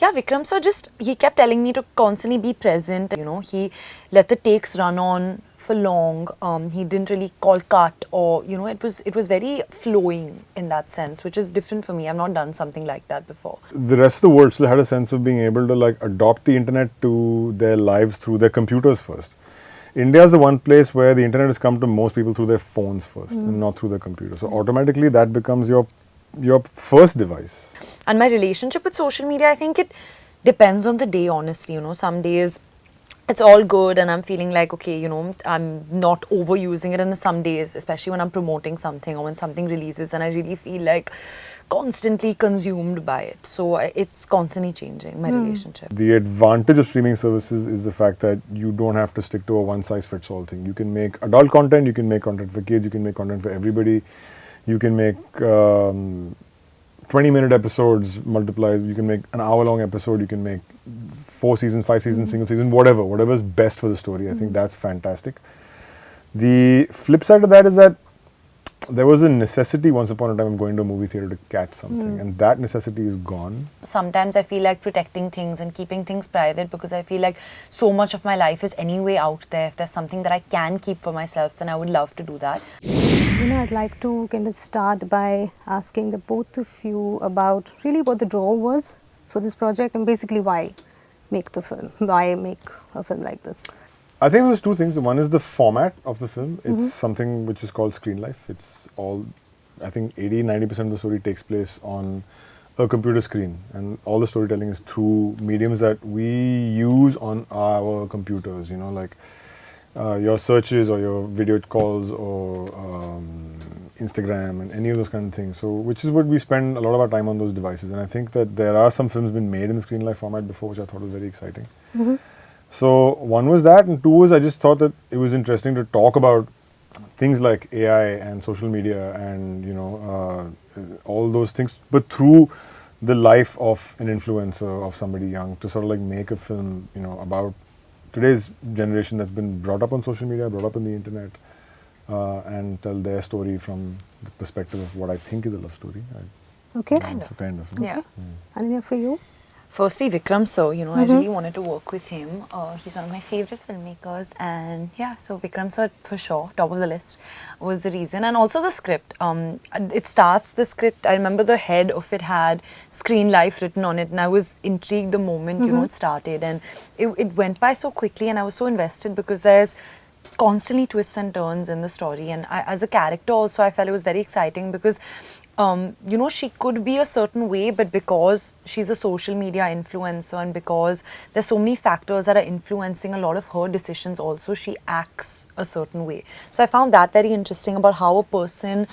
Yeah, Vikram sir he kept telling me to constantly be present. He let the takes run on for long. He didn't really call cut, or it was very flowing in that sense, which is different for me. I've not done something like that before. The rest of the world still had a sense of being able to like adopt the internet to their lives through their computers first. India is the one place where the internet has come to most people through their phones first, and not through their computer. So automatically that becomes your first device. And my relationship with social media, I think it depends on the day, honestly. Some days it's all good and I'm feeling like, okay, I'm not overusing it. And then some days, especially when I'm promoting something or when something releases, and I really feel like constantly consumed by it. So it's constantly changing, my relationship. The advantage of streaming services is the fact that you don't have to stick to a one-size-fits-all thing. You can make adult content, you can make content for kids, you can make content for everybody. You can make 20-minute episodes multiplied, you can make an hour-long episode, you can make 4 seasons, 5 seasons, single season, whatever is best for the story. I think that's fantastic. The flip side of that is that there was a necessity once upon a time of going to a movie theater to catch something, and that necessity is gone. Sometimes I feel like protecting things and keeping things private, because I feel like so much of my life is anyway out there. If there's something that I can keep for myself, then I would love to do that. I'd like to kind of start by asking the both of you about really what the draw was for this project and basically why make the film, why make a film like this. I think there's two things. One is the format of the film. It's something which is called Screenlife. It's all, I think 80-90% of the story takes place on a computer screen, and all the storytelling is through mediums that we use on our computers, like your searches or your video calls or Instagram and any of those kind of things. So, which is what we spend a lot of our time on those devices. And I think that there are some films been made in the Screenlife format before, which I thought was very exciting. So one was that, and two was I just thought that it was interesting to talk about things like AI and social media and all those things, but through the life of an influencer, of somebody young, to sort of like make a film, about today's generation that's been brought up on social media, brought up on the internet, and tell their story from the perspective of what I think is a love story. Okay. Kind of. Yeah. Ananya, for you? Firstly, Vikram sir, I really wanted to work with him. He's one of my favorite filmmakers, and yeah, so Vikram sir for sure, top of the list, was the reason. And also the script. The script, I remember the head of it had Screenlife written on it, and I was intrigued the moment, it started. And it went by so quickly, and I was so invested because there's constantly twists and turns in the story. And as a character also, I felt it was very exciting because she could be a certain way, but because she's a social media influencer and because there's so many factors that are influencing a lot of her decisions also, she acts a certain way. So I found that very interesting about how a person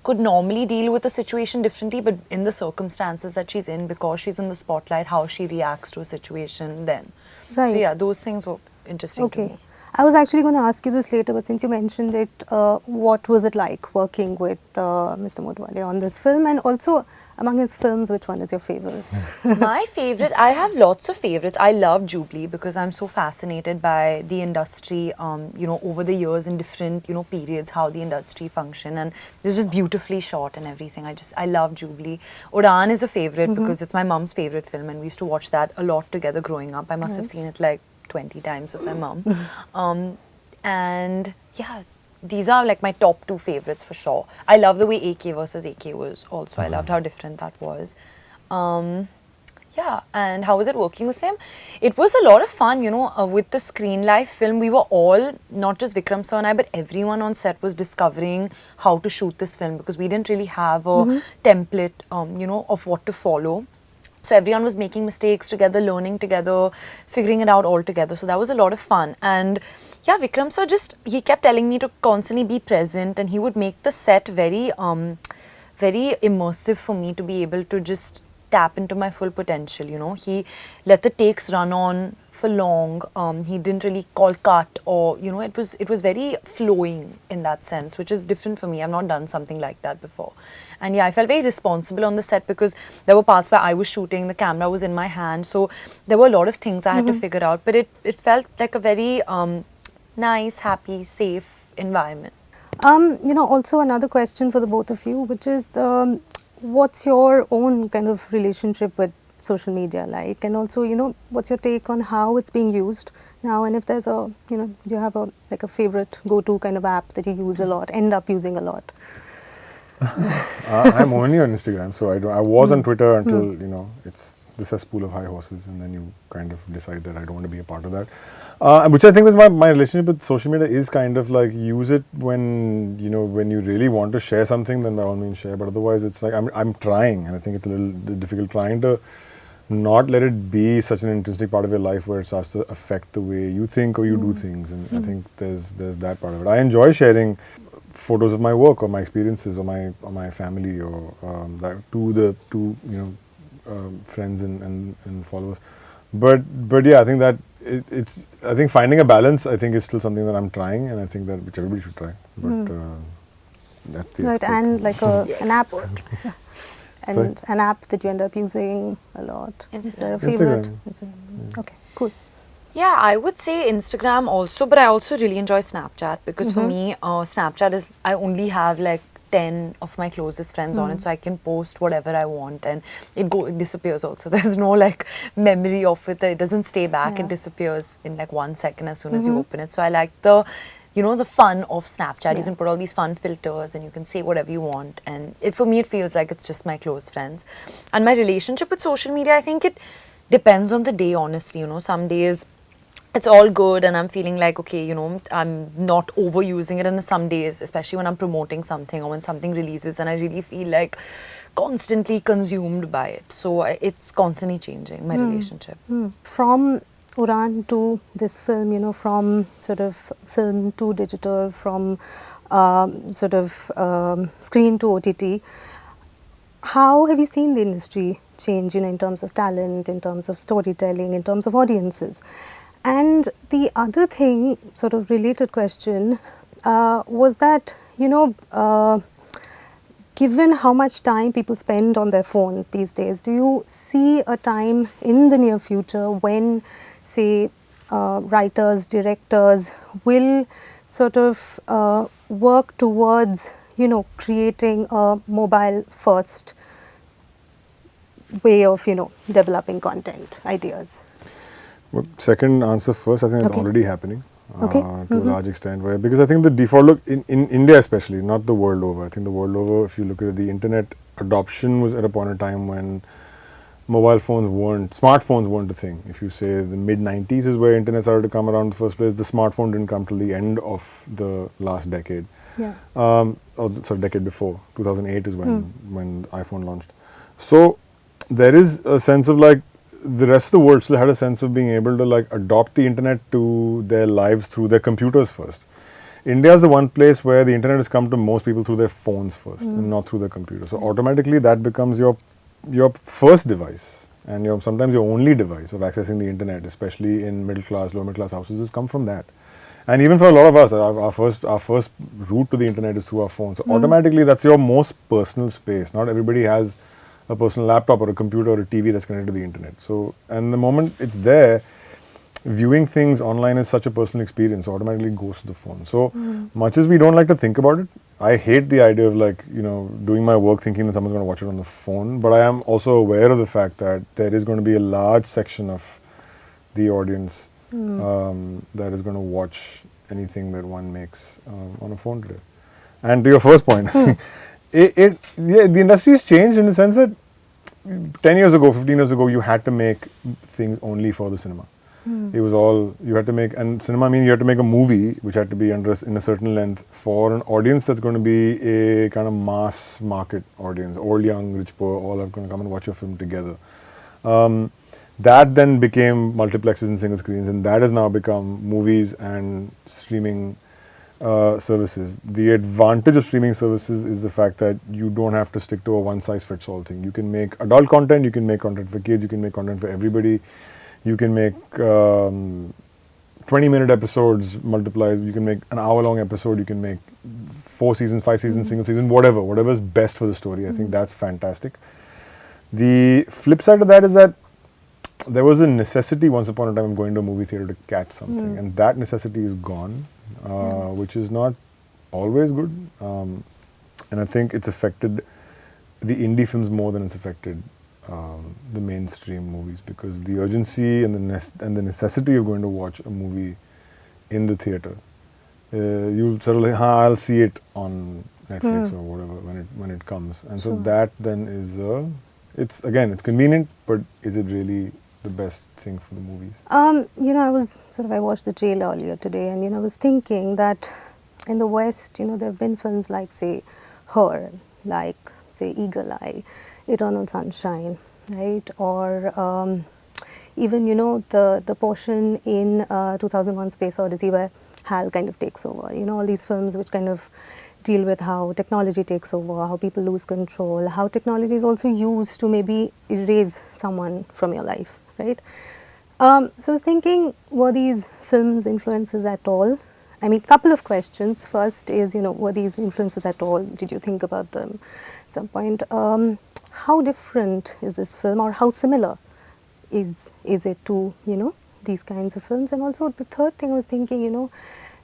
could normally deal with a situation differently, but in the circumstances that she's in, because she's in the spotlight, how she reacts to a situation then. Right. So yeah, those things were interesting to me. I was actually going to ask you this later, but since you mentioned it, what was it like working with Mr. Motwale on this film? And also, among his films, which one is your favorite? My favorite, I have lots of favorites. I love Jubilee because I'm so fascinated by the industry, over the years in different, periods, how the industry functioned. And it was just beautifully shot and everything. I love Jubilee. Udaan is a favorite because it's my mom's favorite film, and we used to watch that a lot together growing up. I must have seen it like 20 times with my mom. And yeah, these are like my top 2 favorites for sure. I love the way AK versus AK was also. I loved how different that was. Yeah, and how was it working with him? It was a lot of fun, with the Screenlife film. We were all, not just Vikram sir and I, but everyone on set was discovering how to shoot this film because we didn't really have a template, of what to follow. So everyone was making mistakes together, learning together, figuring it out all together. So that was a lot of fun. And yeah, Vikram sir he kept telling me to constantly be present, and he would make the set very, very immersive for me to be able to just tap into my full potential, He let the takes run on for long. He didn't really call cut, or it was very flowing in that sense, which is different for me. I've not done something like that before. And yeah, I felt very responsible on the set because there were parts where I was shooting, the camera was in my hand, so there were a lot of things I had to figure out, but it felt like a very nice, happy, safe environment. Also another question for the both of you, which is what's your own kind of relationship with social media like, and also, what's your take on how it's being used now, and if there's a, do you have a like a favorite go-to kind of app that you use a lot, end up using a lot? I'm only on Instagram, so I was on Twitter until it's this cesspool of high horses, and then you kind of decide that I don't want to be a part of that. Which I think is my relationship with social media is kind of like, use it when when you really want to share something, then by all means share. But otherwise, it's like I'm trying, and I think it's a little difficult trying to not let it be such an intrinsic part of your life where it starts to affect the way you think or you do things. And I think there's that part of it. I enjoy sharing photos of my work or my experiences or my family or to friends and followers. But yeah, I think that I think finding a balance, I think, is still something that I'm trying, and I think that which everybody should try. But that's the Right, expert. and like an app, and Sorry? an app that you end up using a lot. Is there a Instagram. favorite? Instagram. Okay, cool. Yeah, I would say Instagram also, but I also really enjoy Snapchat because for me, Snapchat is, I only have like 10 of my closest friends on it, so I can post whatever I want and it disappears also. There's no like memory of it. It doesn't stay back. Yeah. It disappears in like 1 second as soon as you open it. So I like the, the fun of Snapchat. You Yeah. can put all these fun filters and you can say whatever you want. And for me, it feels like it's just my close friends. And my relationship with social media, I think it depends on the day, honestly. Some days it's all good and I'm feeling like, okay, I'm not overusing it. And some days, especially when I'm promoting something or when something releases, and I really feel like constantly consumed by it. So it's constantly changing, my relationship. From Uran to this film, from sort of film to digital, from screen to OTT, how have you seen the industry change, in terms of talent, in terms of storytelling, in terms of audiences? And the other thing, sort of related question, was that, given how much time people spend on their phones these days, do you see a time in the near future when, say, writers, directors will sort of work towards, creating a mobile-first way of, developing content, ideas? Well, second answer first, I think it's Okay. already happening Okay. to a large extent. Because I think the default look, in India especially, not the world over, I think the world over, if you look at it, the internet adoption was at a point in time when smartphones weren't a thing. If you say the mid-90s is where internet started to come around in the first place, the smartphone didn't come till the end of the last decade. Yeah. Decade before, 2008 is when the iPhone launched. So there is a sense of like, the rest of the world still had a sense of being able to like adopt the internet to their lives through their computers first. India is the one place where the internet has come to most people through their phones first and not through their computers. So automatically that becomes your first device and sometimes your only device of accessing the internet, especially in middle class, lower middle class houses, has come from that. And even for a lot of us, our first route to the internet is through our phones. So automatically that's your most personal space. Not everybody has a personal laptop or a computer or a TV that's connected to the internet. So, and the moment it's there, viewing things online is such a personal experience, so automatically it goes to the phone. So much as we don't like to think about it, I hate the idea of like, doing my work thinking that someone's going to watch it on the phone. But I am also aware of the fact that there is going to be a large section of the audience that is going to watch anything that one makes on a phone today. And to your first point, the industry has changed in the sense that 10 years ago, 15 years ago, you had to make things only for the cinema. It was all, you had to make, and cinema means you had to make a movie which had to be in a certain length for an audience that's going to be a kind of mass market audience. Old, young, rich, poor, all are going to come and watch your film together. That then became multiplexes and single screens, and that has now become movies and streaming services. The advantage of streaming services is the fact that you don't have to stick to a one-size-fits-all thing. You can make adult content, you can make content for kids, you can make content for everybody. You can make 20-minute episodes multiplied, you can make an hour-long episode, you can make 4 seasons, 5 seasons, single season, whatever is best for the story. I think that's fantastic. The flip side of that is that there was a necessity once upon a time of going to a movie theater to catch something, and that necessity is gone, which is not always good. And I think it's affected the indie films more than it's affected the mainstream movies, because the urgency and the necessity of going to watch a movie in the theater, you'll sort of like, I'll see it on Netflix or whatever when it comes, and so that then is it's convenient, but is it really the best thing for the movies? I watched the trailer earlier today, and I was thinking that in the West, there have been films like, say, Her, like, say, Eagle Eye, Eternal Sunshine, right? Or even, the portion in 2001 Space Odyssey where HAL kind of takes over. All these films which kind of deal with how technology takes over, how people lose control, how technology is also used to maybe erase someone from your life, right? So I was thinking, were these films influences at all? I mean, couple of questions. First is, were these influences at all? Did you think about them at some point? How different is this film, or how similar is it to, these kinds of films? And also the third thing I was thinking,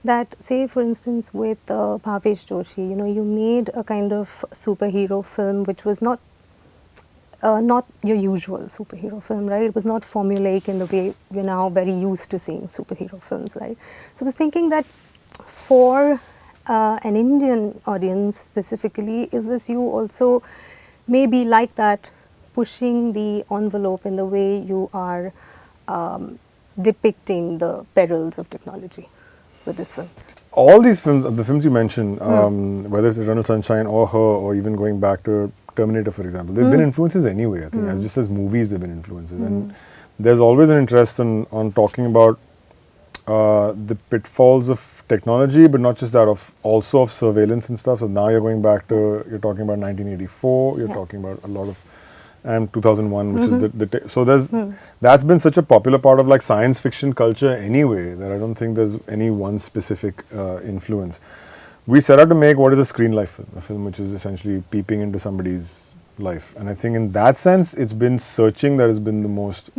that say for instance with Bhavesh Joshi, you made a kind of superhero film which was not your usual superhero film, right? It was not formulaic in the way we're now very used to seeing superhero films, right? So I was thinking that for an Indian audience specifically, is this you also maybe like that, pushing the envelope in the way you are depicting the perils of technology with this film? All these films, the films you mentioned, whether it's Eternal Sunshine or Her, or even going back to Terminator, for example, they've been influences anyway. I think, as just as movies, they've been influences, and there's always an interest on talking about the pitfalls of technology, but not just that, also of surveillance and stuff. So now you're going back to, you're talking about 1984, you're talking about a lot of, and 2001, which is so that's been such a popular part of like science fiction culture anyway, that I don't think there's any one specific influence. We set out to make what is a Screenlife film, a film which is essentially peeping into somebody's life, and I think in that sense it's been searching that has been the most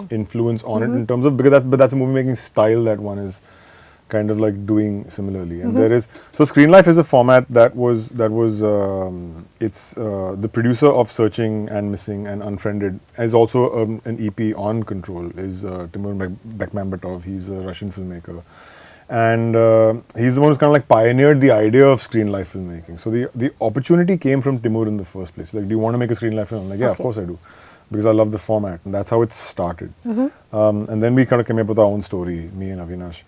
influence on it, in terms of, because that's a movie making style that one is kind of like doing similarly. And there is, so Screenlife is a format that was it's the producer of Searching and Missing and Unfriended is also an EP on Control, is Timur Bekmambetov. He's a Russian filmmaker, and he's the one who's kind of like pioneered the idea of Screenlife filmmaking. So the opportunity came from Timur in the first place. Like, do you want to make a Screenlife film? I'm like, yeah, of course I do, because I love the format, and that's how it started. And then we kind of came up with our own story, me and Avinash.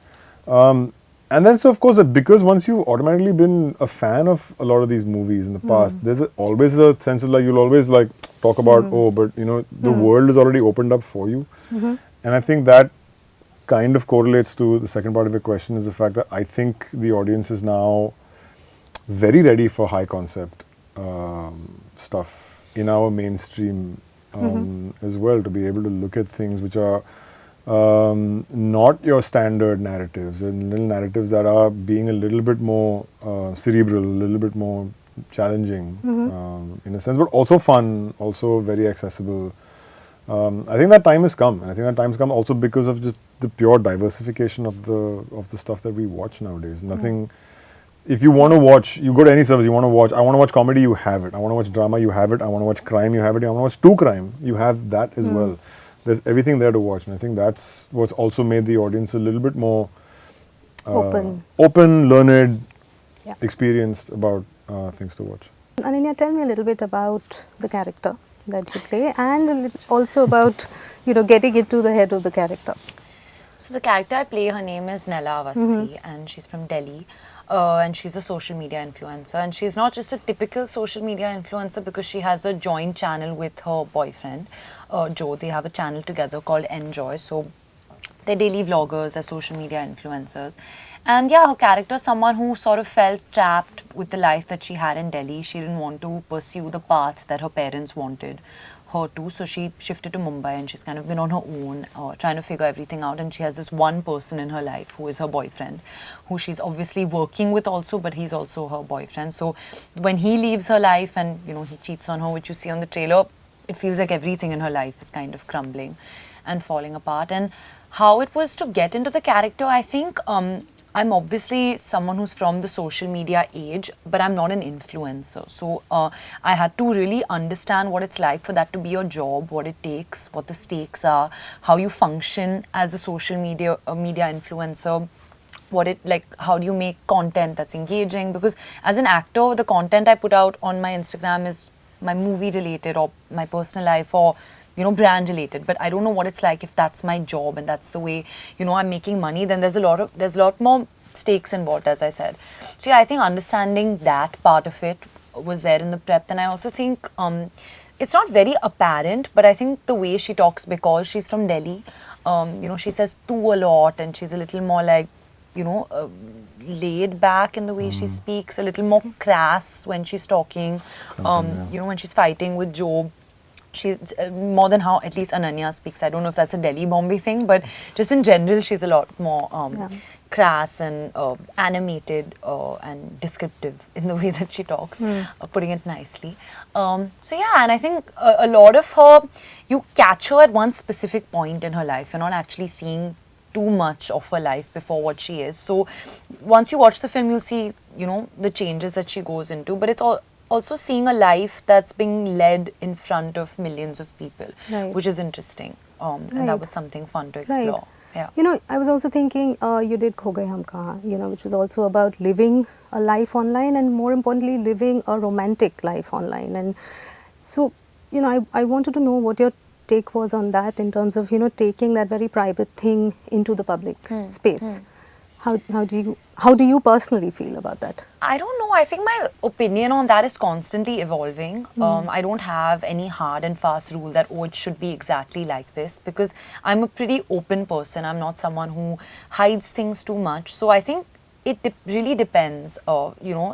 And then, so of course, because once you've automatically been a fan of a lot of these movies in the past, there's always a sense of like, you'll always like talk about, but the world is already opened up for you. And I think that kind of correlates to the second part of your question, is the fact that I think the audience is now very ready for high concept stuff in our mainstream as well, to be able to look at things which are not your standard narratives, and little narratives that are being a little bit more cerebral, a little bit more challenging in a sense, but also fun, also very accessible. I think that time has come, and I think that time has come also because of just the pure diversification of the stuff that we watch nowadays. Nothing. If you want to watch, you go to any service, you want to watch, I want to watch comedy, you have it. I want to watch drama, you have it. I want to watch crime, you have it. I want to watch true crime, you have that as well. There's everything there to watch, and I think that's what's also made the audience a little bit more open, learned, experienced about things to watch. Ananya, tell me a little bit about the character that you play, and also about getting into the head of the character. So the character I play, her name is Nella Avasthi, and she's from Delhi. And she's a social media influencer, and she's not just a typical social media influencer because she has a joint channel with her boyfriend, Joe. They have a channel together called Enjoy. So they're daily vloggers, they're social media influencers. And yeah, her character is someone who sort of felt trapped with the life that she had in Delhi. She didn't want to pursue the path that her parents wanted her to, so she shifted to Mumbai, and she's kind of been on her own, trying to figure everything out. And she has this one person in her life who is her boyfriend, who she's obviously working with also, but he's also her boyfriend. So when he leaves her life and he cheats on her, which you see on the trailer, it feels like everything in her life is kind of crumbling and falling apart. And how it was to get into the character, I think I'm obviously someone who's from the social media age, but I'm not an influencer. So I had to really understand what it's like for that to be your job, what it takes, what the stakes are, how you function as a social media influencer, what it like, how do you make content that's engaging, because as an actor the content I put out on my Instagram is my movie related or my personal life or brand related, but I don't know what it's like if that's my job and that's the way I'm making money. Then there's a lot more stakes involved, as I said. So yeah, I think understanding that part of it was there in the prep. Then I also think it's not very apparent, but I think the way she talks, because she's from Delhi, she says tu a lot, and she's a little more like laid back in the way she speaks, a little more crass when she's talking. When she's fighting with Joe, she's more than how at least Ananya speaks. I don't know if that's a Delhi Bombay thing, but just in general, she's a lot more crass and animated and descriptive in the way that she talks, putting it nicely. So yeah, and I think a lot of her, you catch her at one specific point in her life. You're not actually seeing too much of her life before what she is. So once you watch the film, you'll see, the changes that she goes into. But it's also seeing a life that's being led in front of millions of people, which is interesting. And that was something fun to explore. Yeah. I was also thinking you did Kho Gaye Hum Kahan, which was also about living a life online and more importantly, living a romantic life online. And so, I wanted to know what your take was on that in terms of, taking that very private thing into the public space. How do you personally feel about that? I don't know. I think my opinion on that is constantly evolving. I don't have any hard and fast rule that, it should be exactly like this, because I'm a pretty open person. I'm not someone who hides things too much. So I think it really depends.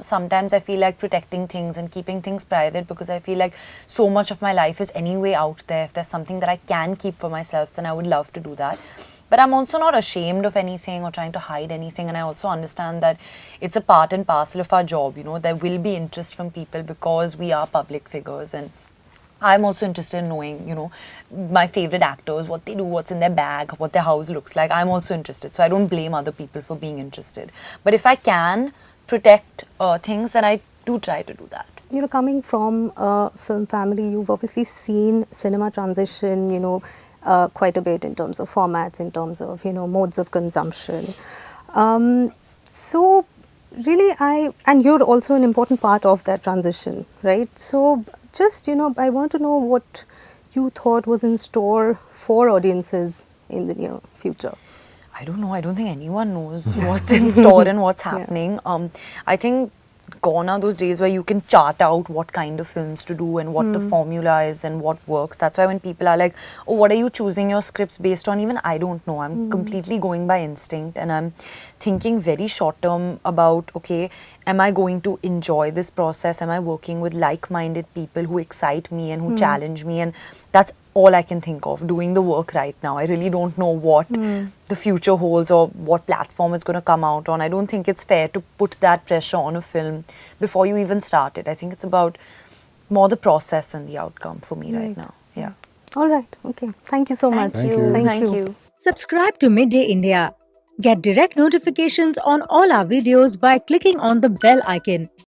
Sometimes I feel like protecting things and keeping things private because I feel like so much of my life is anyway out there. If there's something that I can keep for myself, then I would love to do that. But I'm also not ashamed of anything or trying to hide anything. And I also understand that it's a part and parcel of our job. There will be interest from people because we are public figures. And I'm also interested in knowing, my favorite actors, what they do, what's in their bag, what their house looks like. I'm also interested. So I don't blame other people for being interested. But if I can protect things, then I do try to do that. Coming from a film family, you've obviously seen cinema transition, quite a bit in terms of formats, in terms of, modes of consumption. So really and you're also an important part of that transition, right? So just, I want to know what you thought was in store for audiences in the near future. I don't know. I don't think anyone knows what's in store and what's happening. I think gone are those days where you can chart out what kind of films to do and what the formula is and what works. That's why when people are like, oh, what are you choosing your scripts based on? Even I don't know. I'm completely going by instinct, and I'm thinking very short term about, okay, am I going to enjoy this process? Am I working with like-minded people who excite me and who challenge me? And that's all I can think of, doing the work right now. I really don't know what the future holds or what platform it's going to come out on. I don't think it's fair to put that pressure on a film before you even start it. I think it's about more the process and the outcome for me right now. Yeah. All right. Okay. Thank you so much. Thank you. Thank you. Subscribe to Midday India. Get direct notifications on all our videos by clicking on the bell icon.